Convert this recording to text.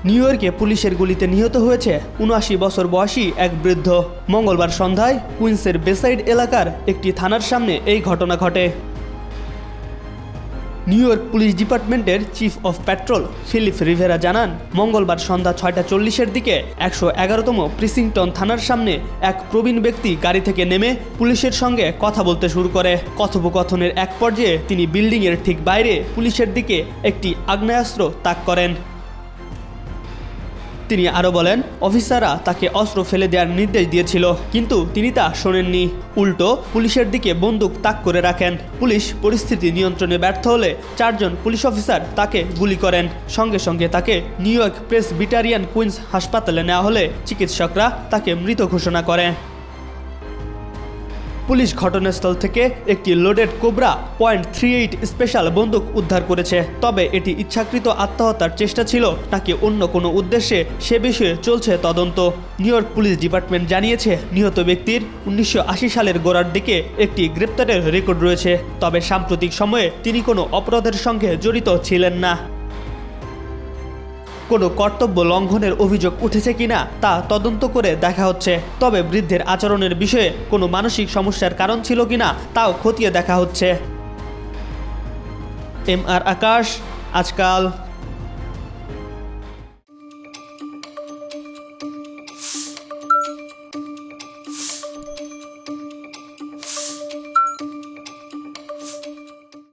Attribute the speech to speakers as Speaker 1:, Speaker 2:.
Speaker 1: New ইয়র্কে পুলিশের গুলিতে নিহত হয়েছে ৭৯ বছর বয়সী এক বৃদ্ধ। মঙ্গলবার সন্ধ্যায় কুইন্সের বেসাইড এলাকার একটি থানার সামনে এই ঘটনা ঘটে। নিউ ইয়র্ক পুলিশ ডিপার্টমেন্টের chief of patrol Philip Rivera জানান, মঙ্গলবার সন্ধ্যা ৬:৪০-এর দিকে ১১১তম প্রিসিংটন থানার সামনে এক প্রবীণ ব্যক্তি গাড়ি থেকে নেমে পুলিশের সঙ্গে কথা বলতে শুরু করে। কথোপকথনের এক পর্যায়ে তিনি বিল্ডিংয়ের ঠিক বাইরে পুলিশের দিকে একটি আগ্নেয়াস্ত্র তাক করেন। তিনি আরও বলেন, অফিসাররা তাকে অস্ত্র ফেলে দেওয়ার নির্দেশ দিয়েছিল, কিন্তু তিনি তা শোনেননি। উল্টো পুলিশের দিকে বন্দুক তাক করে রাখেন। পুলিশ পরিস্থিতি নিয়ন্ত্রণে ব্যর্থ হলে ৪ জন পুলিশ অফিসার তাকে গুলি করেন। সঙ্গে সঙ্গে তাকে নিউ ইয়র্ক প্রেসবিটারিয়ান কুইন্স হাসপাতালে নেওয়া হলে চিকিৎসকরা তাকে মৃত ঘোষণা করে। পুলিশ ঘটনাস্থল থেকে একটি লোডেড কোবরা .38 স্পেশাল বন্দুক উদ্ধার করেছে। তবে এটি ইচ্ছাকৃত আত্মহত্যার চেষ্টা ছিল নাকি অন্য কোনো উদ্দেশ্যে সে বিষয়ে চলছে তদন্ত। নিউ ইয়র্ক পুলিশ ডিপার্টমেন্ট জানিয়েছে, নিহত ব্যক্তির ১৯৮০ সালের গোড়ার দিকে একটি গ্রেপ্তারের রেকর্ড রয়েছে। তবে সাম্প্রতিক সময়ে তিনি কোনো অপরাধের সঙ্গে জড়িত ছিলেন না। কোনো কর্তব্য লঙ্ঘনের অভিযোগ উঠেছে কিনা তা তদন্ত করে দেখা হচ্ছে। তবে বৃদ্ধের আচরণের বিষয়ে কোনো মানসিক সমস্যার কারণ ছিল কিনা তাও খতিয়ে দেখা হচ্ছে। এম আর আকাশ, আজকাল।